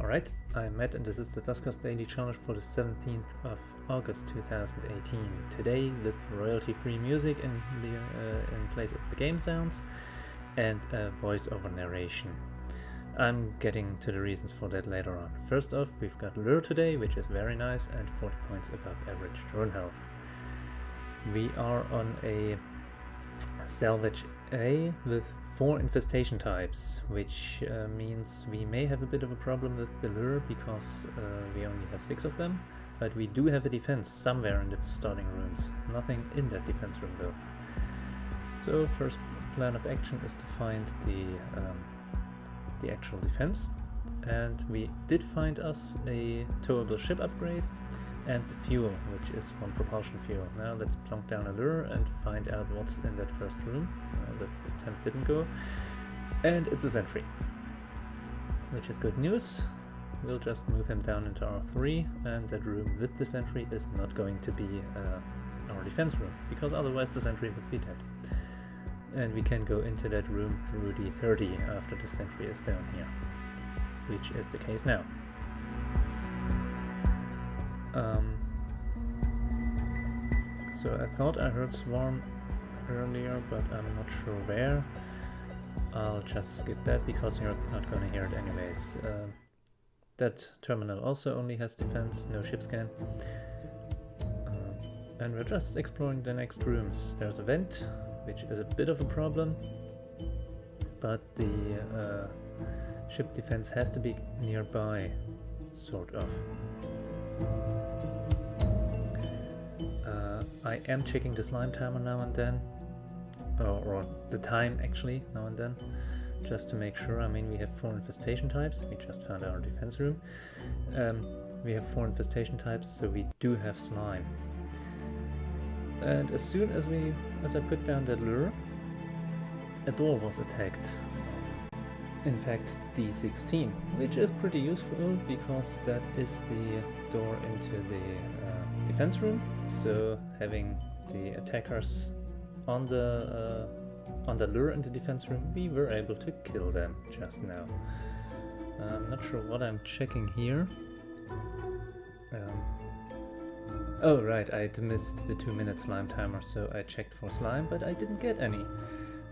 Alright, I'm Matt and this is the Duskers Daily Challenge for the 17th of August 2018. Today with royalty-free music in place of the game sounds and a voice-over narration. I'm getting to the reasons for that later on. First off, we've got Lure today, which is very nice and 40 points above average turn health. We are on a salvage A with 4 infestation types, which means we may have a bit of a problem with the lure because we only have 6 of them, but we do have a defense somewhere in the starting rooms. Nothing in that defense room though. So first plan of action is to find the actual defense, and we did find us a towable ship upgrade and the fuel, which is 1 propulsion fuel. Now let's plonk down a lure and find out what's in that first room. The attempt didn't go, and it's a sentry, which is good news. We'll just move him down into R3, and that room with the sentry is not going to be our defense room, because otherwise the sentry would be dead. And we can go into that room through the 30 after the sentry is down here, which is the case now. So I thought I heard Swarm earlier, but I'm not sure where. I'll just skip that because you're not going to hear it anyways. That terminal also only has defense, no ship scan. And we're just exploring the next rooms. There's a vent, which is a bit of a problem, but the ship defense has to be nearby, sort of. I am checking the slime timer now and then, or the time actually now and then, just to make sure. I mean, we have 4 infestation types. We just found our defense room. We have 4 infestation types, so we do have slime. And as soon as I put down that lure, a door was attacked. In fact, D16, which is pretty useful because that is the door into the defense room. So having the attackers on the lure in the defense room, we were able to kill them just now. I'm not sure what I'm checking here. Oh right, I missed the 2-minute slime timer, so I checked for slime, but I didn't get any,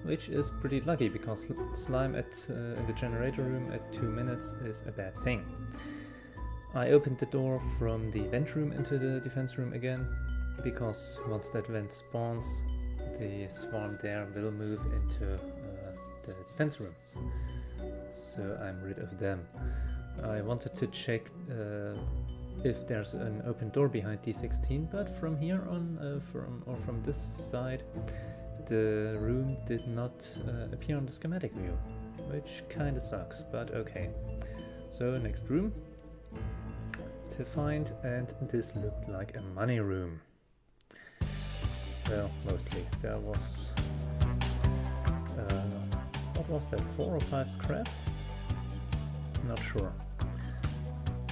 which is pretty lucky because slime in the generator room at 2 minutes is a bad thing. I opened the door from the vent room into the defense room again, because once that vent spawns, the swarm there will move into the defense room. So I'm rid of them. I wanted to check if there's an open door behind D16, but from here on, from this side, the room did not appear on the schematic view, which kinda sucks, but okay. So next room to find, and this looked like a money room. Well, mostly. There was what was that, 4 or 5 scrap? Not sure.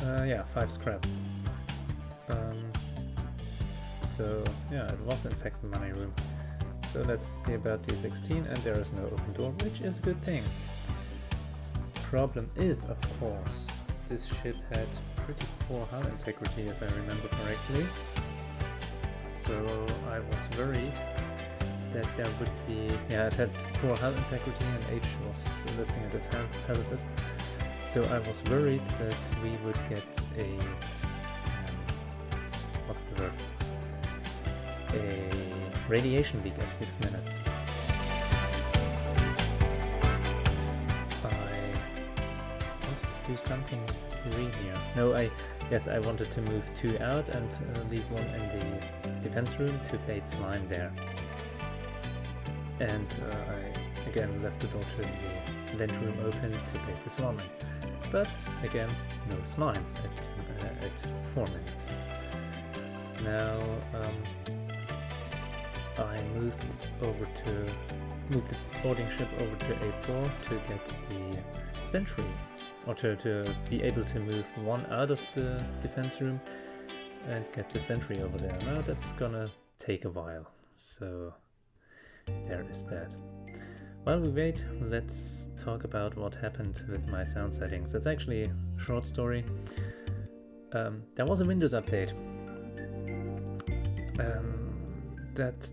Yeah, 5 scrap. So yeah, it was in fact the money room. So let's see about D16, and there is no open door, which is a good thing. Problem is, of course, this ship had pretty poor hull integrity, if I remember correctly. So I was worried that there would be... Yeah, it had poor hull integrity and H was listing it as hazardous. So I was worried that we would get a... what's the word? A radiation leak at 6 minutes. I wanted to do something green here. No, I wanted to move 2 out and leave 1 in the defense room to bait slime there. And I again left the door to the vent room open to bait the swarm in. But again, no slime at 4 minutes. Now I moved the boarding ship over to A4 to get the sentry, or to be able to move 1 out of the defense room and get the sentry over there. Now that's gonna take a while, so there is that. While we wait, let's talk about what happened with my sound settings. It's actually a short story. There was a Windows update that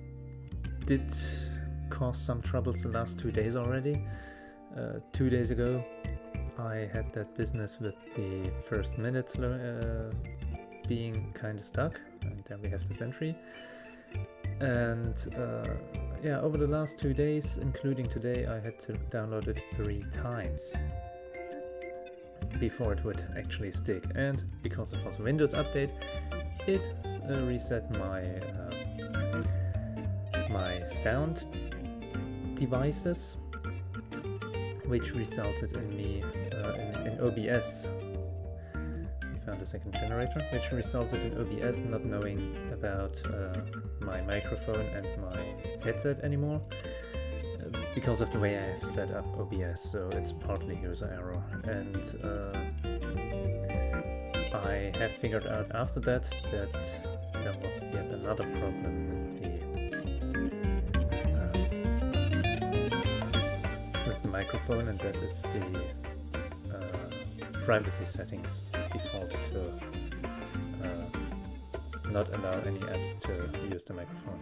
did cause some troubles the last 2 days already. 2 days ago I had that business with the first minutes being kind of stuck, and then we have the Sentry. And yeah, over the last 2 days, including today, I had to download it 3 times before it would actually stick. And because it was a Windows update, it reset my sound devices, which resulted in me in OBS. We found a second generator, which resulted in OBS not knowing about my microphone and my headset anymore because of the way I have set up OBS. So it's partly user error, and I have figured out after that there was yet another problem with the microphone, and that is the privacy settings default to not allow any apps to use the microphone.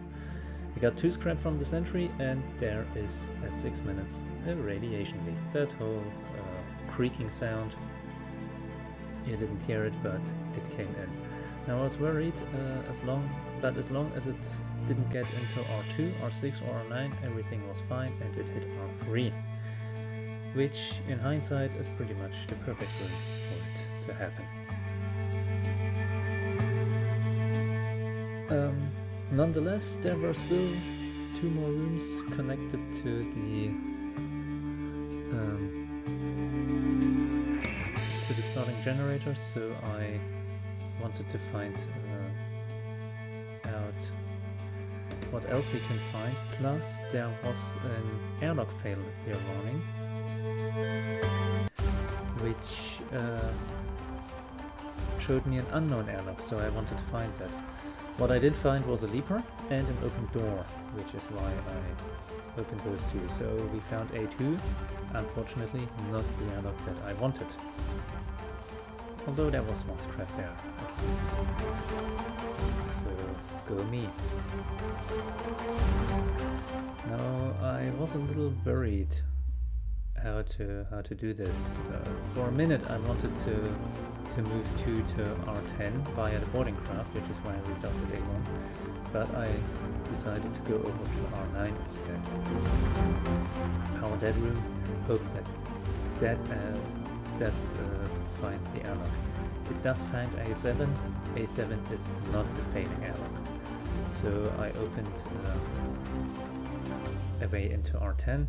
We got 2 scrap from the Sentry, and there is at 6 minutes a radiation leak. That whole creaking sound, you didn't hear it, but it came in. Now I was worried as long as it didn't get into R2, R6 or R9, everything was fine, and it hit R3, which in hindsight is pretty much the perfect way for it to happen. Nonetheless, there were still 2 more rooms connected to the starting generator, so I wanted to find out what else we can find. Plus, there was an airlock failure warning, which showed me an unknown airlock, so I wanted to find that. What I did find was a leaper and an open door, which is why I opened those 2. So we found A2, unfortunately not the airlock that I wanted. Although there was 1 scrap there, at least. So, go me. Now, I was a little worried how to do this. For a minute I wanted to move 2 to R10 via the boarding craft, which is why I redoubled A1, but I decided to go over to R9 instead. Power that room, hope that finds the airlock. It does find A7. A7 is not the failing airlock. So I opened a way into R10,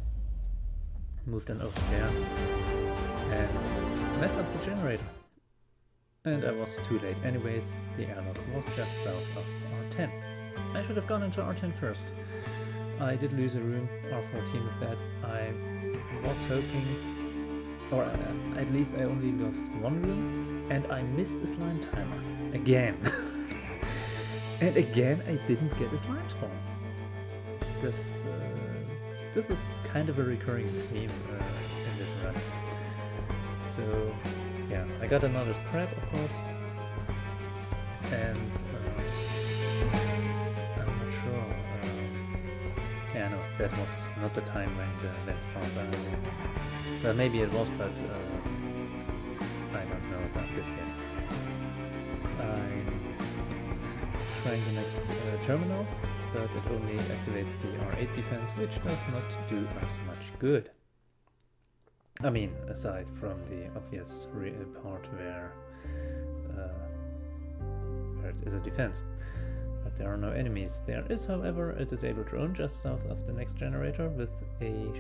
moved on over there, and messed up the generator. And I was too late anyways, the airlock was just south of R10. I should have gone into R10 first. I did lose a room, R14 with that. I was hoping, or at least I only lost 1 room, and I missed a slime timer. Again. And again I didn't get a slime spawn. This is kind of a recurring theme in this run. So yeah, I got another scrap, of course, and I'm not sure. Yeah, no, that was not the time when the vent spawned. Well, maybe it was, but I don't know about this yet. I'm trying the next terminal, but it only activates the R8 defense, which does not do us much good. I mean, aside from the obvious part where it is a defense. But there are no enemies. There is, however, a disabled drone just south of the next generator with a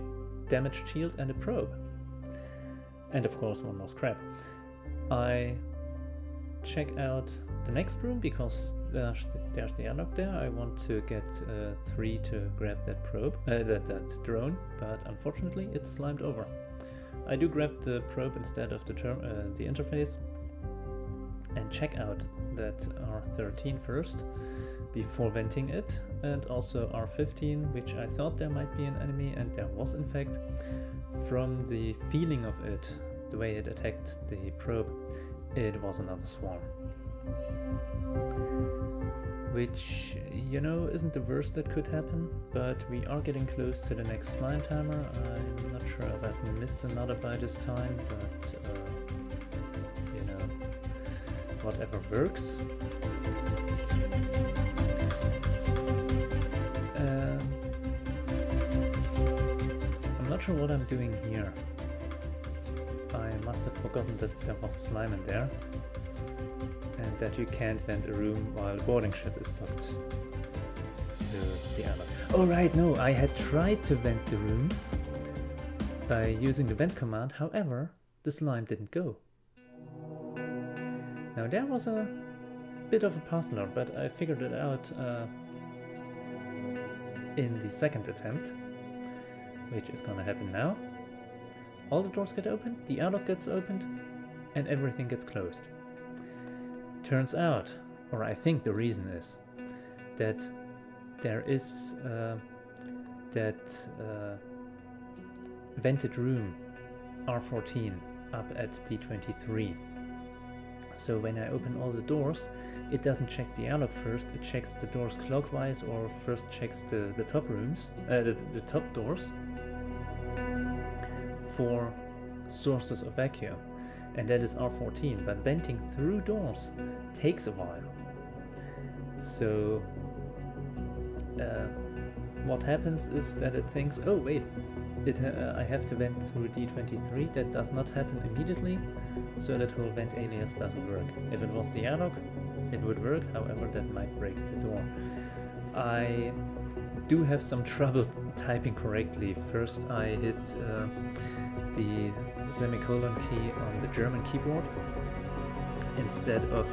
damaged shield and a probe. And of course 1 more scrap. I check out the next room because there's the airlock there. I want to get 3 to grab that probe, that drone, but unfortunately it's slimed over. I do grab the probe instead of the interface, and check out that R13 first before venting it, and also R15, which I thought there might be an enemy, and there was in fact. From the feeling of it, the way it attacked the probe, it was another swarm. Which, you know, isn't the worst that could happen, but we are getting close to the next slime timer. I'm not sure if I've missed another by this time, but you know, whatever works. I'm not sure what I'm doing here. I must have forgotten that there was slime in there, and that you can't vent a room while the boarding ship is docked to the airlock. Oh right, no, I had tried to vent the room by using the vent command, however, the slime didn't go. Now there was a bit of a puzzler, but I figured it out in the second attempt, which is gonna happen now. All the doors get opened, the airlock gets opened, and everything gets closed. Turns out, or I think the reason is, that there is that vented room R14 up at D23. So when I open all the doors, it doesn't check the airlock first, it checks the doors clockwise, or first checks the top rooms, the top doors, for sources of vacuum, and that is R14, but venting through doors takes a while. So what happens is that it thinks, oh wait, I have to vent through D23, that does not happen immediately, so that whole vent alias doesn't work. If it was the airlock, it would work, however that might break the door. I do have some trouble typing correctly. First I hit the semicolon key on the German keyboard instead of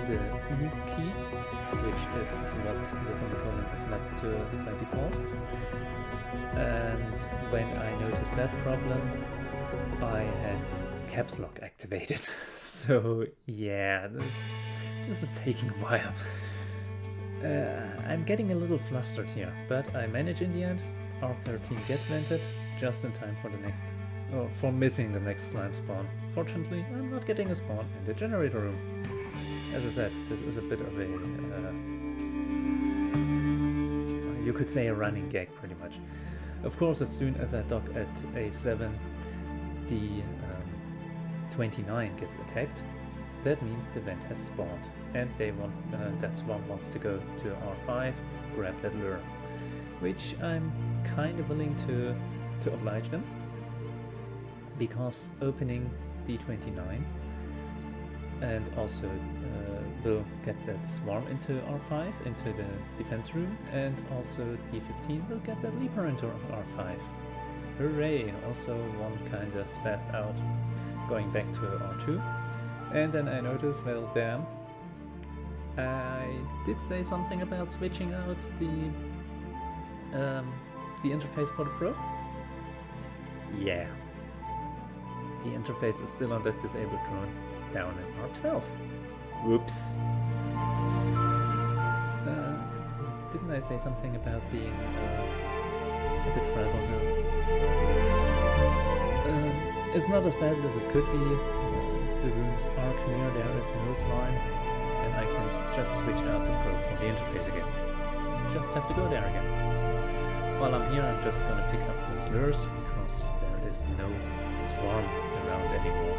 the U key, which is what the semicolon is mapped to by default. And when I noticed that problem, I had caps lock activated. So yeah, this is taking a while. I'm getting a little flustered here, but I manage in the end. R13 gets vented just in time for the next, for missing the next slime spawn. Fortunately, I'm not getting a spawn in the generator room. As I said, this is a bit of a, you could say a running gag pretty much. Of course, as soon as I dock at A7, the 29 gets attacked. That means the vent has spawned, and they want that swarm wants to go to R5, grab that lure, which I'm kind of willing to oblige them, because opening D29 and also will get that swarm into R5, into the defense room, and also D15 will get that leaper into R5. Hooray! Also one kinda spazzed out, going back to R2. And then I noticed, well damn, I did say something about switching out the interface for the probe. Yeah, the interface is still on that disabled drone down in R12. Whoops. Didn't I say something about being a bit frazzled now? It's not as bad as it could be. The rooms are clear, there is no slime, and I can just switch out the probe from the interface again. Just have to go there again. While I'm here, I'm just gonna pick up those lures, because there is no swarm around anymore.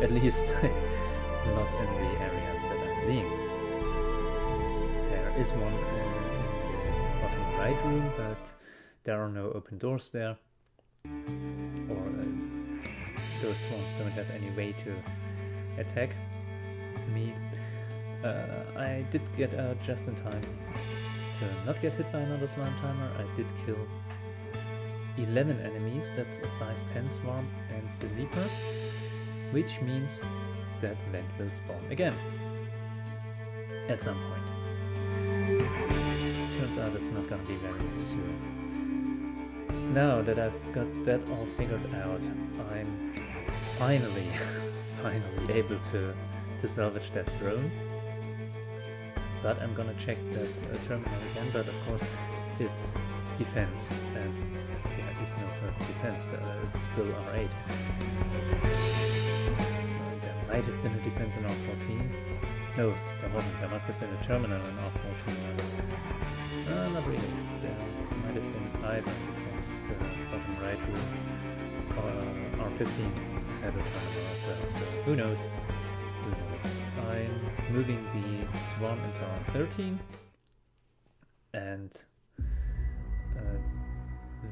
At least not in the areas that I'm seeing. There is one in the bottom right room, but there are no open doors there. Or those swarms don't have any way to attack me. I did get out just in time to not get hit by another slime timer. I did kill 11 enemies, that's a size 10 swarm and the leaper, which means that vent will spawn again at some point. Turns out it's not gonna be very soon. Now that I've got that all figured out, I'm finally able to to salvage that drone. But I'm gonna check that terminal again, but of course it's defense, and there is no further defense, it's still R8. There might have been a defense in R14. No, there wasn't, there must have been a terminal in R14. Not really, there might have been either, because the bottom right room, R15 has a terminal as well, so who knows? Who knows? I'm moving the Swarm into R13 and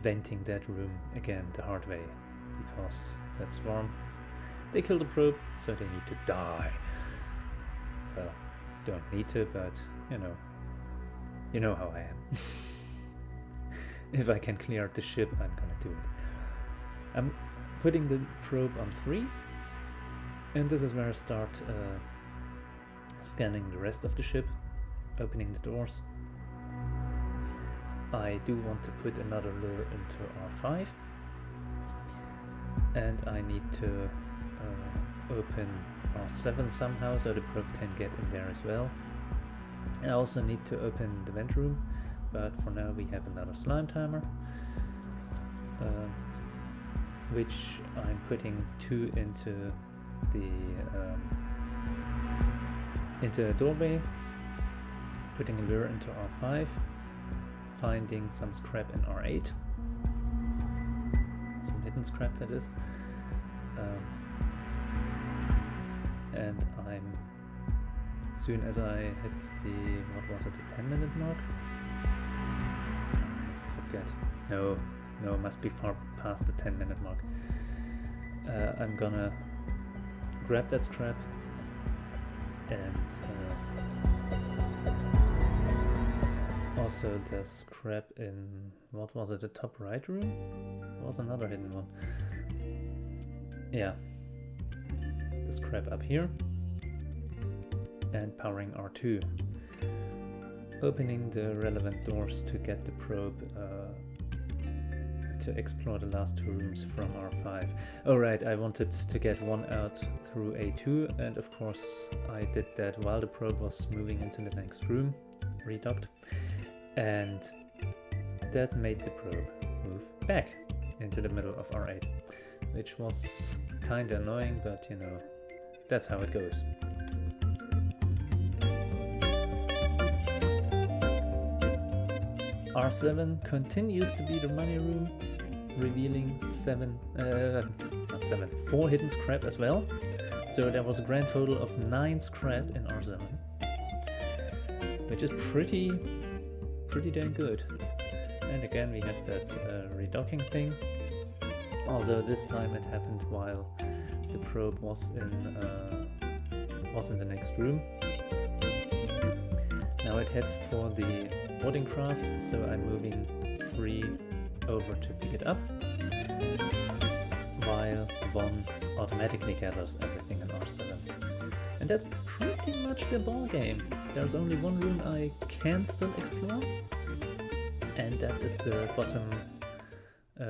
venting that room again the hard way, because that Swarm, they killed the probe, so they need to die. Well, don't need to, but you know how I am. If I can clear out the ship, I'm gonna do it. I'm putting the probe on 3, and this is where I start scanning the rest of the ship, opening the doors. I do want to put another lure into R5, and I need to open R7 somehow so the probe can get in there as well. I also need to open the vent room, but for now we have another slime timer, which I'm putting 2 into the doorway, putting a lure into R5, finding some scrap in R8, some hidden scrap that is, and I'm, soon as I hit the, what was it, the 10-minute mark? I forget. No, it must be far past the 10-minute mark. I'm gonna grab that scrap and also the scrap in, what was it, the top right room? There was another hidden one. Yeah, the scrap up here, and powering R2, opening the relevant doors to get the probe to explore the last 2 rooms from R5. Oh right, I wanted to get one out through A2, and of course I did that while the probe was moving into the next room, redocked, and that made the probe move back into the middle of R8, which was kinda annoying, but that's how it goes. R7 continues to be the money room, revealing 4 hidden scrap as well. So there was a grand total of 9 scrap in R7, which is pretty damn good. And again we have that redocking thing, although this time it happened while the probe was in the next room. Now it heads for the boarding craft, so I'm moving 3 over to pick it up, while 1 automatically gathers everything in R7. And that's pretty much the ball game. There's only 1 room I can still explore, and that is the bottom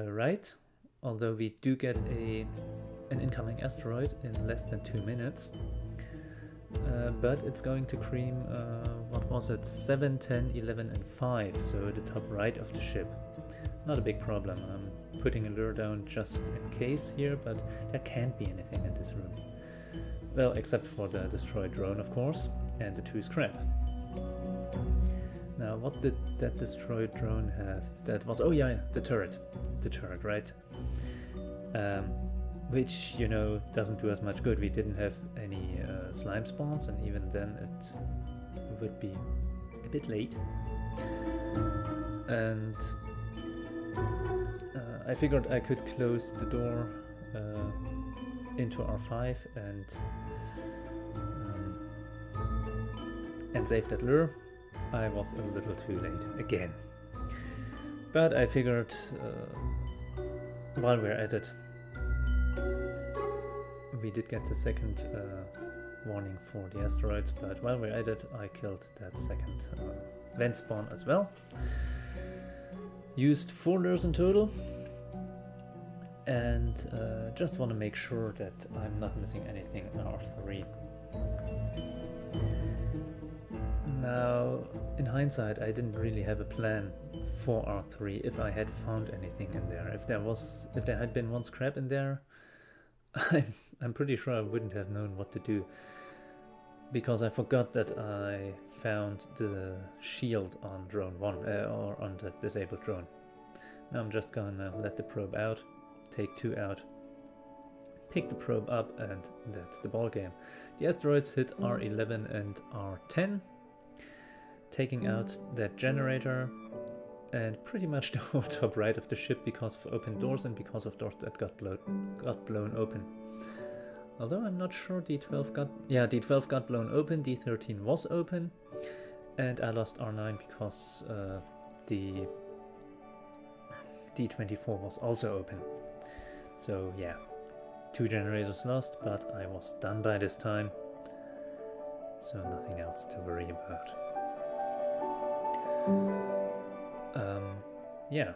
right, although we do get an incoming asteroid in less than 2 minutes. But it's going to cream, what was it, 7, 10, 11 and 5, so the top right of the ship. Not a big problem. I'm putting a lure down just in case here, but there can't be anything in this room. Well, except for the destroyed drone, of course, and the 2 scrap. Now, what did that destroyed drone have? That was, oh yeah, the turret. The turret, right? Which, doesn't do us much good. We didn't have any slime spawns, and even then it would be a bit late. And I figured I could close the door into R5 and save that lure. I was a little too late again. But I figured while we're at it, we did get the second warning for the asteroids, but while we're at it, I killed that second vent spawn as well. Used 4 lures in total, and just want to make sure that I'm not missing anything in R3. hindsight, I didn't really have a plan for R3 if I had found anything in there. If there had been one scrap in there, I'm pretty sure I wouldn't have known what to do, because I forgot that I found the shield on drone 1, or on the disabled drone. Now I'm just gonna let the probe out, take 2 out, pick the probe up, and that's the ball game. The asteroids hit R11 and R10, taking out that generator and pretty much the whole top right of the ship because of open doors and because of doors that got blown open. Although I'm not sure D12 got blown open, D13 was open, and I lost R9 because the D24 was also open. So yeah, 2 generators lost, but I was done by this time, so nothing else to worry about. Yeah,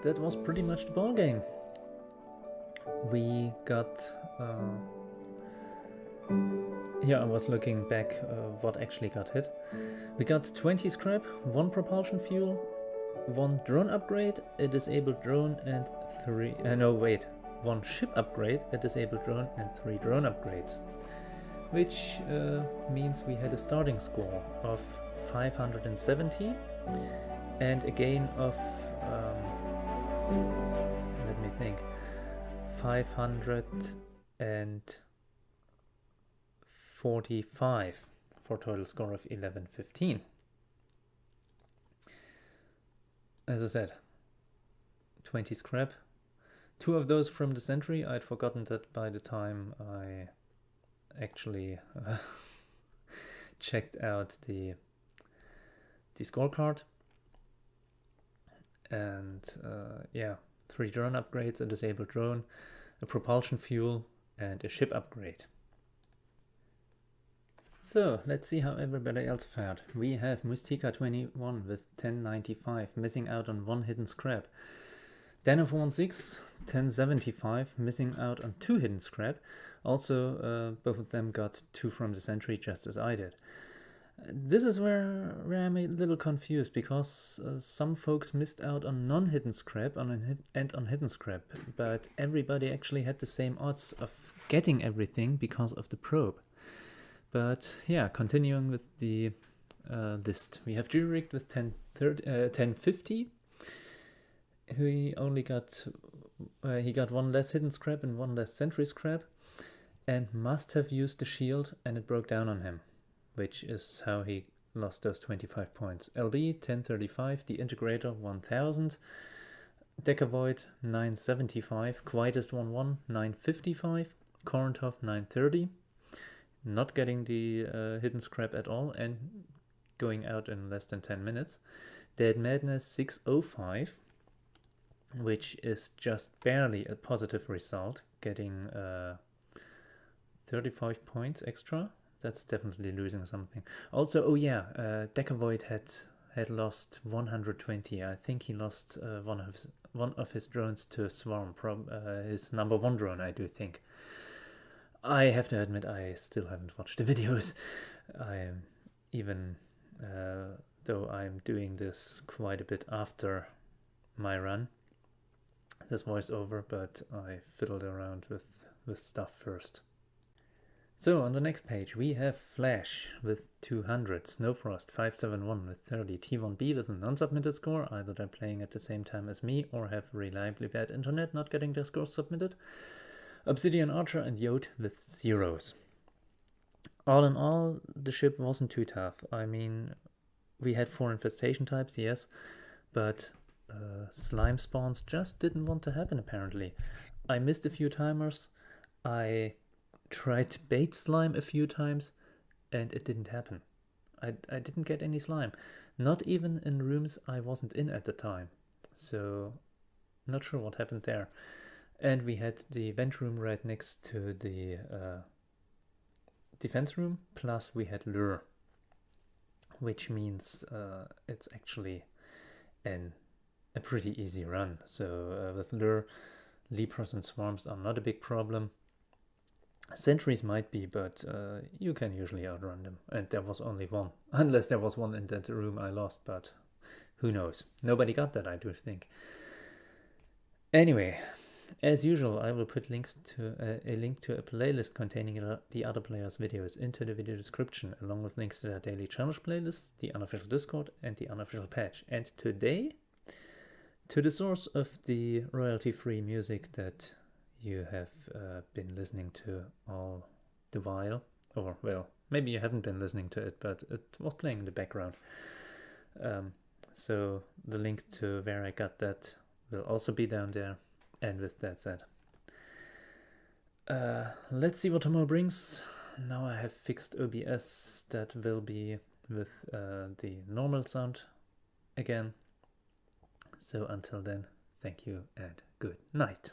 that was pretty much the ball game. We got I was looking back what actually got hit. We got 20 scrap, 1 propulsion fuel, 1 drone upgrade, a disabled drone, and 1 ship upgrade, a disabled drone, and 3 drone upgrades, which means we had a starting score of 570 and a gain of let me think, 545 for a total score of 1115. As I said, 20 scrap, 2 of those from the Sentry. I'd forgotten that by the time I actually checked out the scorecard. And 3 drone upgrades, a disabled drone, a propulsion fuel, and a ship upgrade. So let's see how everybody else fared. We have Mustika 21 with 1095, missing out on 1 hidden scrap. Danov16, 1075, missing out on 2 hidden scrap. Also, both of them got 2 from the Sentry, just as I did. This is where I'm a little confused, because some folks missed out on non-hidden scrap and on hidden scrap, but everybody actually had the same odds of getting everything because of the probe. But yeah, continuing with the list, we have Jurek with 1050. He only got 1 less hidden scrap and 1 less Sentry scrap, and must have used the shield, and it broke down on him, which is how he lost those 25 points. LB 1035, the Integrator 1000, Decavoid 975, Quietest 11 955, Korentov 930, not getting the hidden scrap at all and going out in less than 10 minutes. Dead Madness 605, which is just barely a positive result, getting 35 points extra. That's definitely losing something. Also, Decavoid had lost 120. I think he lost one of his drones to Swarm, his number 1 drone, I do think. I have to admit, I still haven't watched the videos. I am even though I'm doing this quite a bit after my run, this voiceover, but I fiddled around with stuff first. So on the next page we have Flash with 200, Snowfrost 571 with 30, T1B with a non-submitted score, either they're playing at the same time as me or have reliably bad internet not getting their scores submitted, Obsidian Archer and Yod with 0s. All in all, the ship wasn't too tough. I mean, we had 4 infestation types, yes, but slime spawns just didn't want to happen apparently. I missed a few timers, I tried to bait slime a few times, and it didn't happen. I didn't get any slime, not even in rooms I wasn't in at the time, so not sure what happened there. And we had the vent room right next to the defense room, plus we had lure, which means it's actually a pretty easy run. So with lure, Lepros and swarms are not a big problem. Sentries might be, but you can usually outrun them. And there was only one. Unless there was one in that room I lost, but who knows? Nobody got that, I do think. Anyway, as usual, I will put links to a link to a playlist containing the other players' videos into the video description, along with links to their daily challenge playlists, the unofficial Discord, and the unofficial patch. And today, to the source of the royalty-free music that you have been listening to all the while, or well, maybe you haven't been listening to it, but it was playing in the background. So the link to where I got that will also be down there. And with that said, let's see what tomorrow brings. Now I have fixed OBS. That will be with the normal sound again. So until then, thank you and good night.